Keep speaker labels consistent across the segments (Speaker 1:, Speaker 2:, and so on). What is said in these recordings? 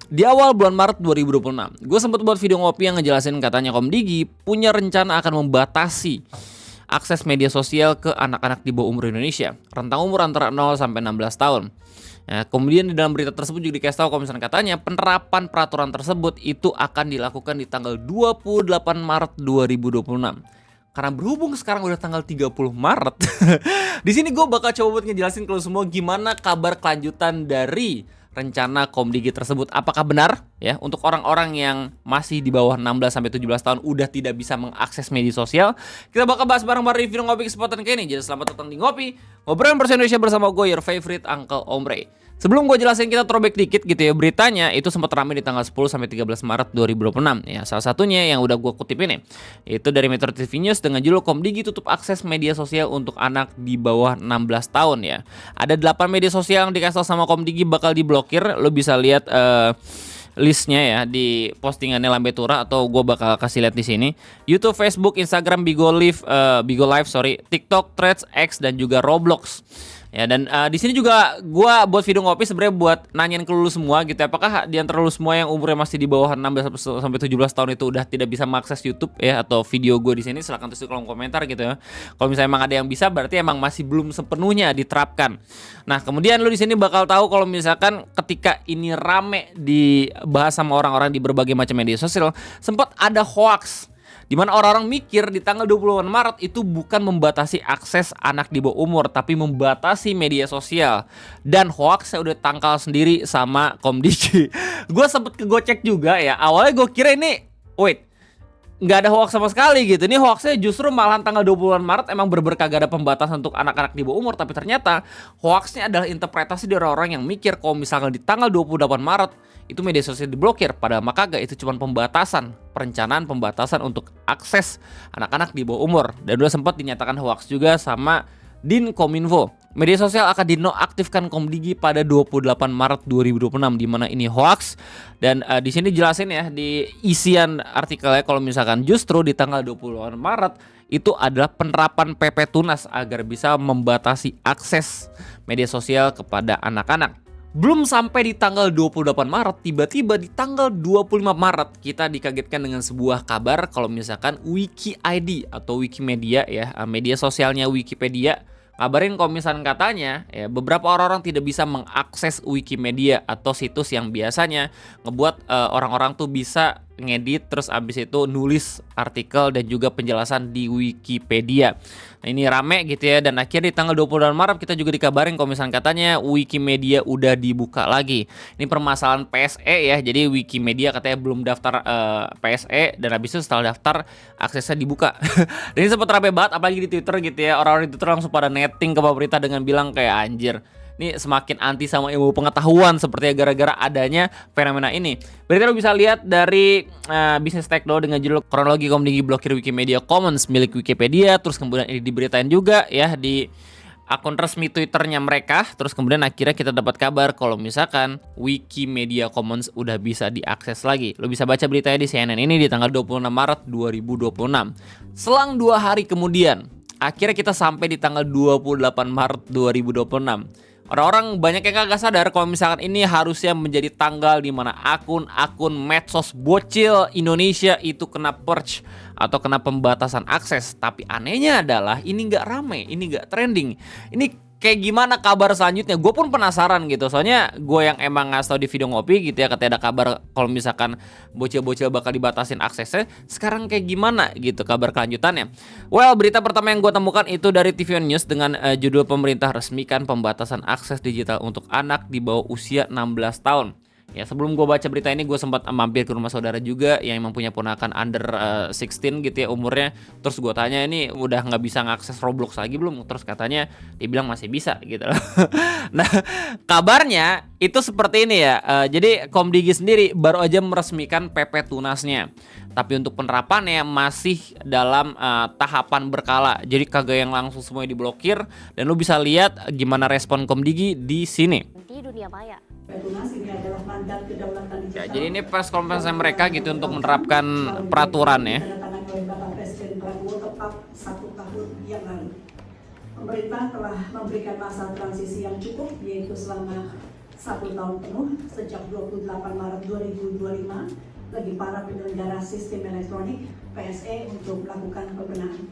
Speaker 1: Di awal bulan Maret 2026, gue sempat buat video ngopi yang ngejelasin katanya Komdigi punya rencana akan membatasi akses media sosial ke anak-anak di bawah umur Indonesia, rentang umur antara 0 sampai 16 tahun. Nah, kemudian di dalam berita tersebut juga dikasih tahu kalau misalnya katanya penerapan peraturan tersebut itu akan dilakukan di tanggal 28 Maret 2026. Karena berhubung sekarang udah tanggal 30 Maret, di sini gue bakal coba buat ngejelasin kalau semua gimana kabar kelanjutan dari rencana Komdigi tersebut. Apakah benar ya untuk orang-orang yang masih di bawah 16 sampai 17 tahun udah tidak bisa mengakses media sosial? Kita bakal bahas bareng-bareng review ngopi kesempatan kayak ini. Jadi selamat datang di Ngopi, ngobrolin bahasa Indonesia bersama gue, your favorite Uncle Ombre. Sebelum gue jelasin, kita throwback dikit gitu ya. Beritanya itu sempat ramai di tanggal 10 sampai 13 Maret 2026 ya. Salah satunya yang udah gue kutip ini itu dari Metro TV News dengan judul Komdigi tutup akses media sosial untuk anak di bawah 16 tahun ya. Ada 8 media sosial yang dikasih sama Komdigi bakal diblokir. Lo bisa lihat listnya ya di postingannya Lambe Tura, atau gue bakal kasih lihat di sini. YouTube, Facebook, Instagram, Bigo Live, TikTok, Threads, X, dan juga Roblox. Ya, dan di sini juga gue buat video ngopi sebenarnya buat nanyain ke lu semua gitu ya. Apakah di antara lu semua yang umurnya masih di bawah 16 sampai 17 tahun itu udah tidak bisa mengakses YouTube ya atau video gue di sini? Silahkan tulis di kolom komentar gitu ya. Kalau misalnya emang ada yang bisa, berarti emang masih belum sepenuhnya diterapkan. Nah, kemudian lu di sini bakal tahu kalau misalkan ketika ini rame dibahas sama orang-orang di berbagai macam media sosial, sempat ada hoax di mana orang-orang mikir di tanggal 28 Maret itu bukan membatasi akses anak di bawah umur, tapi membatasi media sosial. Dan hoaxnya udah tangkal sendiri sama Komdigi. Gue sempet kegocek juga ya. Awalnya gue kira ini, nggak ada hoax sama sekali gitu. Ini hoaxnya justru malahan tanggal 28 Maret emang kagak ada pembatasan untuk anak-anak di bawah umur. Tapi ternyata hoaxnya adalah interpretasi dari orang yang mikir kalau misalkan di tanggal 28 Maret itu media sosial diblokir, padahal maka kagak, itu cuma perencanaan pembatasan untuk akses anak-anak di bawah umur. Dan udah sempat dinyatakan hoax juga sama Dinkominfo. Media sosial akan dinonaktifkan Komdigi pada 28 Maret 2026, di mana ini hoax. Dan di sini jelasin ya di isian artikelnya kalau misalkan justru di tanggal 28 Maret itu adalah penerapan PP Tunas agar bisa membatasi akses media sosial kepada anak-anak. Belum sampai di tanggal 28 Maret, tiba-tiba di tanggal 25 Maret kita dikagetkan dengan sebuah kabar kalau misalkan WikiID atau Wikimedia ya, media sosialnya Wikipedia, ngabarin kalau misalkan katanya ya beberapa orang-orang tidak bisa mengakses Wikimedia atau situs yang biasanya ngebuat orang-orang tuh bisa ngedit terus abis itu nulis artikel dan juga penjelasan di Wikipedia. Nah, ini rame gitu ya, dan akhirnya di tanggal 28 Maret kita juga dikabarin kalau misalkan katanya Wikimedia udah dibuka lagi. Ini permasalahan PSE ya, jadi Wikimedia katanya belum daftar PSE, dan abis itu setelah daftar aksesnya dibuka. Dan ini sempat rame banget apalagi di Twitter gitu ya, orang-orang di Twitter langsung pada netting ke pemerintah dengan bilang kayak anjir, ini semakin anti sama ilmu pengetahuan sepertinya gara-gara adanya fenomena ini. Berarti lo bisa lihat dari Business Tech dengan judul kronologi Komdigi blokir Wikimedia Commons milik Wikipedia. Terus kemudian ini diberitain juga ya di akun resmi Twitternya mereka. Terus kemudian akhirnya kita dapat kabar kalau misalkan Wikimedia Commons udah bisa diakses lagi. Lo bisa baca beritanya di CNN ini di tanggal 26 Maret 2026. Selang 2 hari kemudian, akhirnya kita sampai di tanggal 28 Maret 2026. Orang-orang banyak yang kagak sadar kalau misalkan ini harusnya menjadi tanggal di mana akun-akun medsos bocil Indonesia itu kena purge atau kena pembatasan akses. Tapi anehnya adalah ini nggak rame, ini nggak trending. Ini kayak gimana kabar selanjutnya? Gue pun penasaran gitu. Soalnya gue yang emang ngasih tau di video ngopi gitu ya, katanya ada kabar kalau misalkan bocil-bocil bakal dibatasin aksesnya. Sekarang kayak gimana gitu kabar kelanjutannya? Well, berita pertama yang gue temukan itu dari TV News dengan judul pemerintah resmikan pembatasan akses digital untuk anak di bawah usia 16 tahun. Ya, sebelum gue baca berita ini gue sempat mampir ke rumah saudara juga yang emang punya ponakan under 16 gitu ya umurnya. Terus gue tanya, ini udah nggak bisa ngakses Roblox lagi belum? Terus katanya dia bilang masih bisa gitu. Nah, kabarnya itu seperti ini ya. Jadi Komdigi sendiri baru aja meresmikan PP Tunasnya. Tapi untuk penerapannya masih dalam tahapan berkala. Jadi kagak yang langsung semuanya diblokir. Dan lu bisa lihat gimana respon Komdigi di sini.
Speaker 2: Di dunia maya.
Speaker 1: Ya, jadi ini press conference mereka gitu untuk menerapkan peraturan ya.
Speaker 3: Pemerintah telah memberikan masa transisi yang cukup, yaitu selama
Speaker 2: 1 tahun penuh sejak 28 Maret 2025 bagi para penyelenggara sistem elektronik PSE untuk melakukan pembenahan.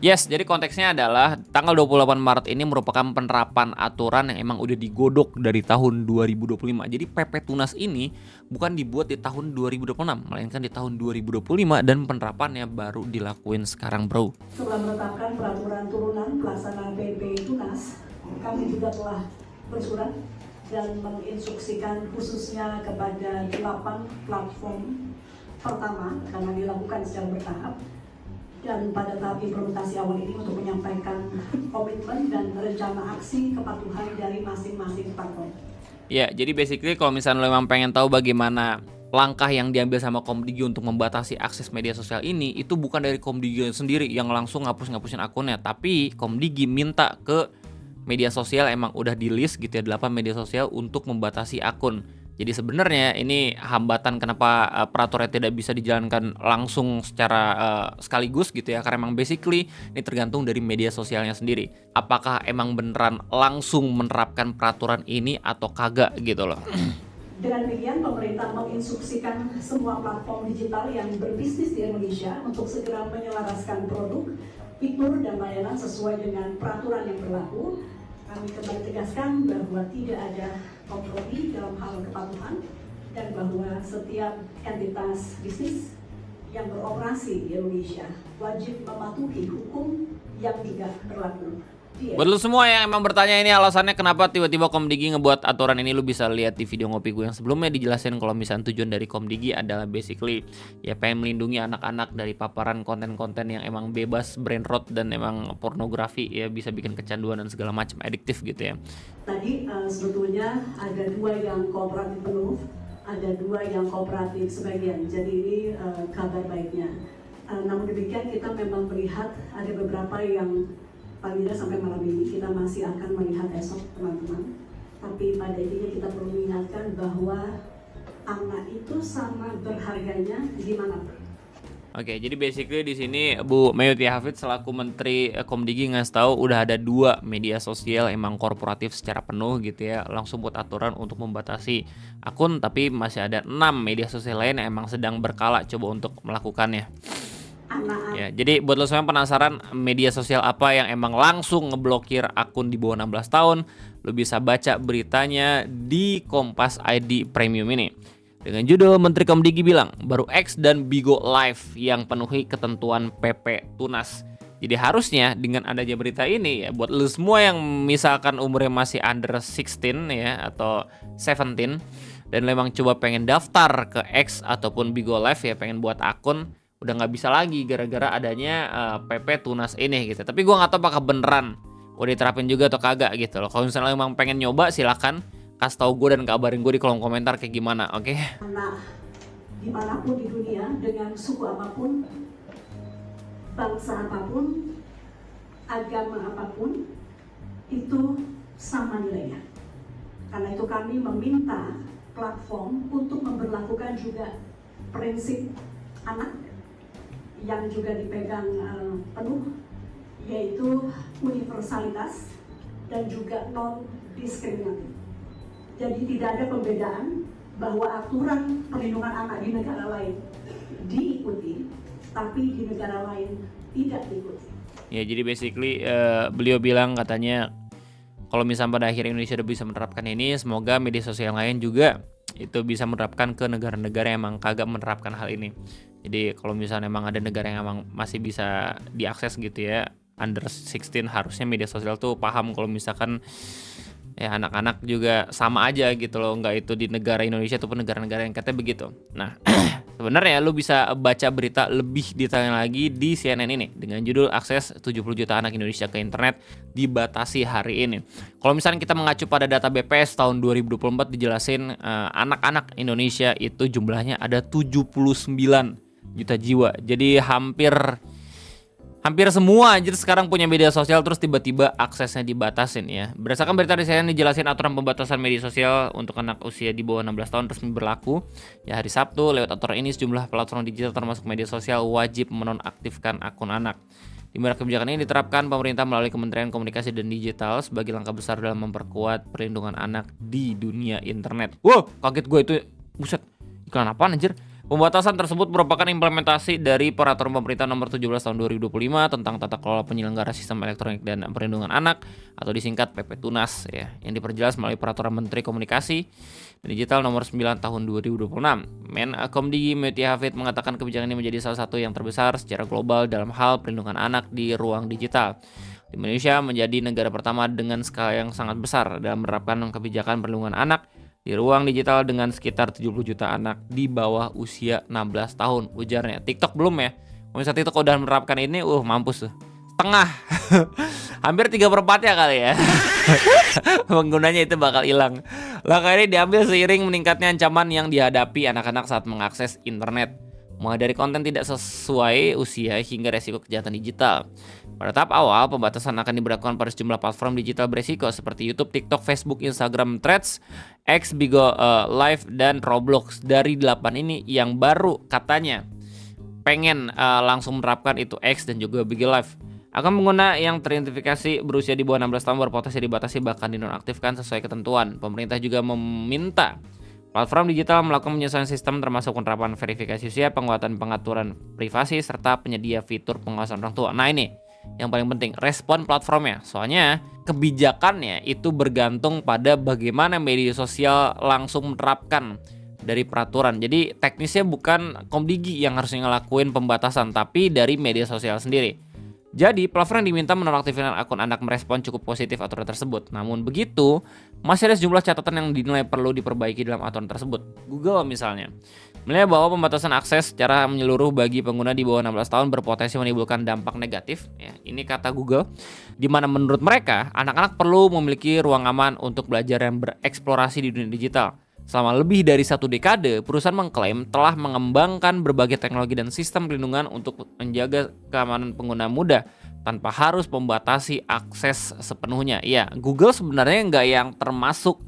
Speaker 1: Yes, jadi konteksnya adalah tanggal 28 Maret ini merupakan penerapan aturan yang emang udah digodok dari tahun 2025. Jadi PP Tunas ini bukan dibuat di tahun 2026, melainkan di tahun 2025 dan penerapannya baru dilakuin sekarang, bro.
Speaker 2: Setelah menetapkan peraturan turunan pelaksanaan PP Tunas, kami juga telah bersurat dan menginstruksikan khususnya kepada 8 platform pertama karena dilakukan secara bertahap, dan pada tahap implementasi awal ini untuk menyampaikan komitmen dan rencana aksi kepatuhan dari masing-masing platform.
Speaker 1: Ya, jadi basically kalau misalnya lo memang pengen tahu bagaimana langkah yang diambil sama Komdigi untuk membatasi akses media sosial ini, itu bukan dari Komdigi sendiri yang langsung ngapusin akunnya, tapi Komdigi minta ke media sosial, emang udah di list gitu ya, 8 media sosial untuk membatasi akun. Jadi sebenarnya ini hambatan kenapa peraturan tidak bisa dijalankan langsung secara sekaligus gitu ya, karena emang basically ini tergantung dari media sosialnya sendiri. Apakah emang beneran langsung menerapkan peraturan ini atau kagak gitu loh.
Speaker 2: Dengan demikian, pemerintah menginstruksikan semua platform digital yang berbisnis di Indonesia untuk segera menyelaraskan produk, fitur, dan layanan sesuai dengan peraturan yang berlaku. Kami kembali tegaskan bahwa tidak ada kompromi dalam hal kepatuhan dan bahwa setiap entitas bisnis yang beroperasi di Indonesia wajib mematuhi hukum yang juga berlaku.
Speaker 1: Buat lu semua yang emang bertanya ini alasannya kenapa tiba-tiba Komdigi ngebuat aturan ini, lu bisa lihat di video ngopi gue yang sebelumnya dijelasin kalau misalnya tujuan dari Komdigi adalah basically ya pengen melindungi anak-anak dari paparan konten-konten yang emang bebas brain rot dan emang pornografi ya, bisa bikin kecanduan dan segala macam adiktif gitu ya.
Speaker 2: Tadi sebetulnya ada 2 yang kooperatif penuh, ada 2 yang kooperatif sebagian. Jadi ini kabar baiknya. Namun demikian kita memang melihat ada beberapa yang paling tidak sampai malam ini kita masih akan melihat esok teman-teman. Tapi pada intinya kita perlu mengingatkan bahwa anak itu sama berharganya dimanapun.
Speaker 1: Oke, jadi basically di sini Bu Mayuti Hafid selaku Menteri Komdigi ngasih tahu udah ada 2 media sosial emang korporatif secara penuh gitu ya, langsung buat aturan untuk membatasi akun, tapi masih ada 6 media sosial lain yang emang sedang berkala coba untuk melakukannya. Ya, jadi buat lo semua yang penasaran media sosial apa yang emang langsung ngeblokir akun di bawah 16 tahun, lo bisa baca beritanya di Kompas ID Premium ini. Dengan judul Menteri Komdigi bilang baru X dan Bigo Live yang penuhi ketentuan PP Tunas. Jadi harusnya dengan adanya berita ini ya, buat lo semua yang misalkan umurnya masih under 16 ya atau 17 dan lo emang coba pengen daftar ke X ataupun Bigo Live ya, pengen buat akun, udah nggak bisa lagi gara-gara adanya PP Tunas ini gitu. Tapi gue nggak tahu apakah beneran udah diterapin juga atau kagak gitu loh. Kalau misalnya emang pengen nyoba, silakan kasih tahu gue dan kabarin gue di kolom komentar kayak gimana, oke?
Speaker 2: Anak dimanapun di dunia dengan suku apapun, bangsa apapun, agama apapun, itu sama nilainya. Karena itu kami meminta platform untuk memberlakukan juga prinsip anak yang juga dipegang penuh, yaitu universalitas dan juga non-diskriminatif. Jadi tidak ada pembedaan bahwa aturan perlindungan anak di negara lain diikuti, tapi di negara lain tidak diikuti.
Speaker 1: Ya, jadi basically beliau bilang katanya kalau misalnya pada akhirnya Indonesia udah bisa menerapkan ini, semoga media sosial lain juga itu bisa menerapkan ke negara-negara yang emang kagak menerapkan hal ini. Jadi kalau misalnya emang ada negara yang emang masih bisa diakses gitu ya, under 16, harusnya media sosial tuh paham kalau misalkan ya anak-anak juga sama aja gitu loh, nggak itu di negara Indonesia ataupun negara-negara yang katanya begitu. Nah, sebenarnya lu bisa baca berita lebih detailnya lagi di CNN ini dengan judul akses 70 juta anak Indonesia ke internet dibatasi hari ini. Kalau misalnya kita mengacu pada data BPS tahun 2024 dijelasin anak-anak Indonesia itu jumlahnya ada 79 juta jiwa. Jadi hampir semua anjir sekarang punya media sosial, terus tiba-tiba aksesnya dibatasin ya. Berdasarkan berita di CNN dijelasin aturan pembatasan media sosial untuk anak usia di bawah 16 tahun resmi berlaku ya hari Sabtu. Lewat aturan ini sejumlah platform digital termasuk media sosial wajib menonaktifkan akun anak. Di mana kebijakan ini diterapkan pemerintah melalui Kementerian Komunikasi dan Digital sebagai langkah besar dalam memperkuat perlindungan anak di dunia internet. Wow, kaget gue itu. Buset, iklan apaan anjir? Pembatasan tersebut merupakan implementasi dari Peraturan Pemerintah Nomor 17 Tahun 2025 tentang tata kelola penyelenggara sistem elektronik dan perlindungan anak atau disingkat PP Tunas ya, yang diperjelas melalui Peraturan Menteri Komunikasi dan Digital Nomor 9 Tahun 2026. Menkomdigi Mutia Hafid mengatakan kebijakan ini menjadi salah satu yang terbesar secara global dalam hal perlindungan anak di ruang digital. Indonesia menjadi negara pertama dengan skala yang sangat besar dalam menerapkan kebijakan perlindungan anak di ruang digital dengan sekitar 70 juta anak di bawah usia 16 tahun, ujarnya. TikTok belum ya? Kalau misalnya TikTok udah menerapkan ini, mampus tuh. Setengah. Hampir 3/4 ya kali ya. Penggunanya itu bakal hilang. Langkah ini diambil seiring meningkatnya ancaman yang dihadapi anak-anak saat mengakses internet, mulai dari konten tidak sesuai usia hingga resiko kejahatan digital. Pada tahap awal, pembatasan akan diberlakukan pada sejumlah platform digital beresiko seperti YouTube, TikTok, Facebook, Instagram, Threads, X, Bigo Live, dan Roblox. Dari 8 ini yang baru katanya pengen langsung menerapkan itu X dan juga Bigo Live. Akan pengguna yang teridentifikasi berusia di bawah 16 tahun berpotensi dibatasi bahkan dinonaktifkan sesuai ketentuan. Pemerintah juga meminta platform digital melakukan penyesuaian sistem termasuk penerapan verifikasi usia, penguatan pengaturan privasi, serta penyedia fitur pengawasan orang tua. Nah ini yang paling penting, respon platformnya. Soalnya kebijakannya itu bergantung pada bagaimana media sosial langsung menerapkan dari peraturan. Jadi teknisnya bukan Komdigi yang harusnya ngelakuin pembatasan, tapi dari media sosial sendiri. Jadi platform yang diminta menonaktifkan akun anak merespon cukup positif aturan tersebut. Namun begitu, masih ada sejumlah catatan yang dinilai perlu diperbaiki dalam aturan tersebut. Google misalnya menilai bahwa pembatasan akses secara menyeluruh bagi pengguna di bawah 16 tahun berpotensi menimbulkan dampak negatif. Ya, ini kata Google, di mana menurut mereka anak-anak perlu memiliki ruang aman untuk belajar dan bereksplorasi di dunia digital. Selama lebih dari 1 dekade, perusahaan mengklaim telah mengembangkan berbagai teknologi dan sistem perlindungan untuk menjaga keamanan pengguna muda tanpa harus membatasi akses sepenuhnya. Ya, Google sebenarnya nggak yang termasuk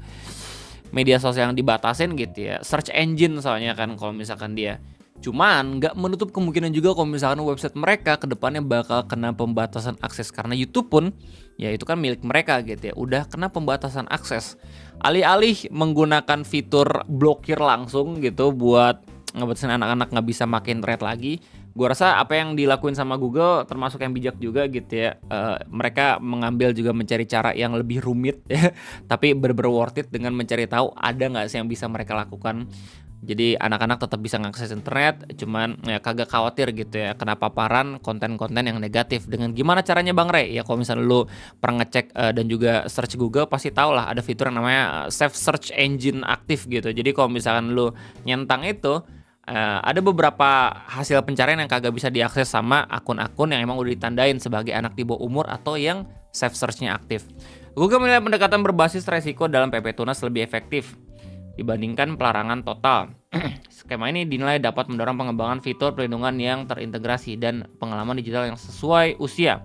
Speaker 1: media sosial yang dibatasin gitu ya. Search engine soalnya kan kalau misalkan dia. Cuman nggak menutup kemungkinan juga kalau misalkan website mereka ke depannya bakal kena pembatasan akses. Karena YouTube pun ya itu kan milik mereka gitu ya, udah kena pembatasan akses. Alih-alih menggunakan fitur blokir langsung gitu buat ngebatasin anak-anak nggak bisa makin thread lagi, gue rasa apa yang dilakuin sama Google termasuk yang bijak juga gitu ya. Mereka mengambil juga mencari cara yang lebih rumit ya, tapi bener-bener worth it dengan mencari tahu ada nggak sih yang bisa mereka lakukan. Jadi anak-anak tetap bisa mengakses internet, cuman ya kagak khawatir gitu ya kena paparan konten-konten yang negatif. Dengan gimana caranya Bang Rey? Ya kalau misalnya lu pernah ngecek dan juga search Google pasti tau lah ada fitur yang namanya Save Search Engine aktif gitu. Jadi kalau misalkan lu nyentang itu, ada beberapa hasil pencarian yang kagak bisa diakses sama akun-akun yang emang udah ditandain sebagai anak di bawah umur atau yang Save Search-nya aktif. Google menilai pendekatan berbasis resiko dalam PP Tunas lebih efektif dibandingkan pelarangan total. Skema ini dinilai dapat mendorong pengembangan fitur perlindungan yang terintegrasi dan pengalaman digital yang sesuai usia,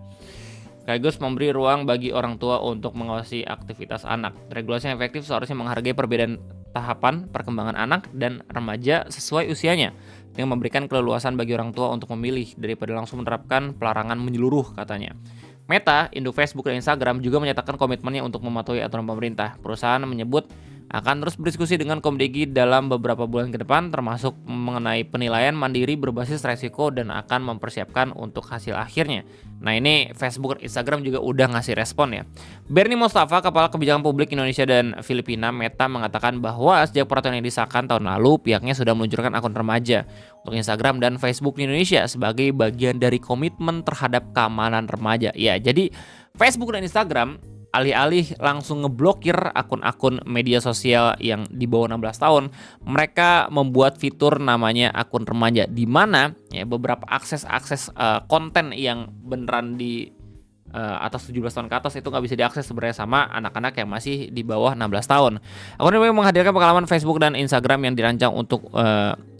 Speaker 1: sekaligus memberi ruang bagi orang tua untuk mengawasi aktivitas anak. Regulasi yang efektif seharusnya menghargai perbedaan tahapan perkembangan anak dan remaja sesuai usianya, dengan memberikan keleluasan bagi orang tua untuk memilih daripada langsung menerapkan pelarangan menyeluruh, katanya. Meta, induk Facebook dan Instagram juga menyatakan komitmennya untuk mematuhi aturan pemerintah. Perusahaan menyebut akan terus berdiskusi dengan Komdigi dalam beberapa bulan ke depan, termasuk mengenai penilaian mandiri berbasis resiko dan akan mempersiapkan untuk hasil akhirnya. Nah ini Facebook dan Instagram juga udah ngasih respon ya. Bernie Mostafa, Kepala Kebijakan Publik Indonesia dan Filipina Meta, mengatakan bahwa sejak peraturan yang disahkan tahun lalu, pihaknya sudah meluncurkan akun remaja untuk Instagram dan Facebook di Indonesia sebagai bagian dari komitmen terhadap keamanan remaja. Ya, jadi Facebook dan Instagram alih-alih langsung ngeblokir akun-akun media sosial yang di bawah 16 tahun, mereka membuat fitur namanya akun remaja, di mana ya beberapa akses konten yang beneran di atas 17 tahun ke atas itu nggak bisa diakses sebenarnya sama anak-anak yang masih di bawah 16 tahun. Akun ini menghadirkan pengalaman Facebook dan Instagram yang dirancang untuk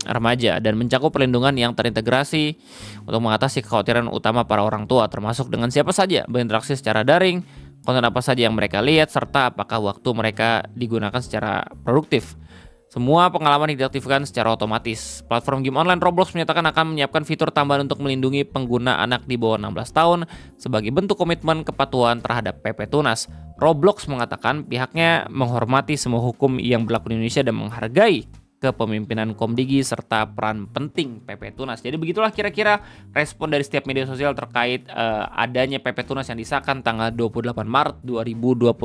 Speaker 1: remaja dan mencakup perlindungan yang terintegrasi untuk mengatasi kekhawatiran utama para orang tua, termasuk dengan siapa saja berinteraksi secara daring, konten apa saja yang mereka lihat, serta apakah waktu mereka digunakan secara produktif. Semua pengalaman diaktifkan secara otomatis. Platform game online Roblox menyatakan akan menyiapkan fitur tambahan untuk melindungi pengguna anak di bawah 16 tahun sebagai bentuk komitmen kepatuhan terhadap PP Tunas. Roblox mengatakan pihaknya menghormati semua hukum yang berlaku di Indonesia dan menghargai kepemimpinan Komdigi serta peran penting PP Tunas. Jadi begitulah kira-kira respon dari setiap media sosial terkait adanya PP Tunas yang disahkan tanggal 28 Maret 2026.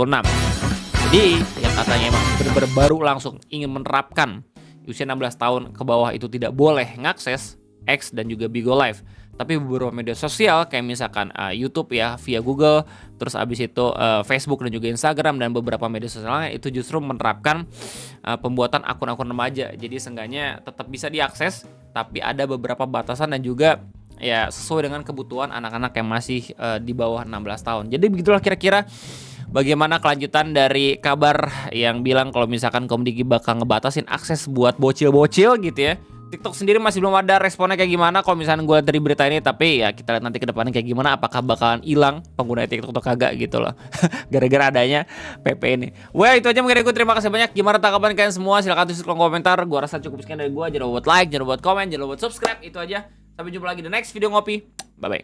Speaker 1: Jadi yang katanya emang benar-benar baru langsung ingin menerapkan usia 16 tahun ke bawah itu tidak boleh ngakses X dan juga Bigo Live. Tapi beberapa media sosial kayak misalkan YouTube ya via Google, terus abis itu Facebook dan juga Instagram dan beberapa media sosial lainnya itu justru menerapkan pembuatan akun-akun remaja. Jadi seenggaknya tetap bisa diakses, tapi ada beberapa batasan dan juga ya sesuai dengan kebutuhan anak-anak yang masih di bawah 16 tahun. Jadi begitulah kira-kira bagaimana kelanjutan dari kabar yang bilang kalau misalkan Komdigi bakal ngebatasin akses buat bocil-bocil gitu ya. TikTok sendiri masih belum ada responnya kayak gimana kalau misalnya gue lihat dari berita ini, tapi ya kita lihat nanti ke depannya kayak gimana, apakah bakalan hilang pengguna TikTok atau kagak gitu loh. Gara-gara adanya PP ini. Well, itu aja mungkin gue, terima kasih banyak. Gimana tanggapan kalian semua? Silahkan tulis di kolom komentar. Gue rasa cukup sekian dari gue. Jangan lupa buat like, jangan lupa buat komen, jangan lupa buat subscribe. Itu aja. Sampai jumpa lagi di next video ngopi. Bye bye.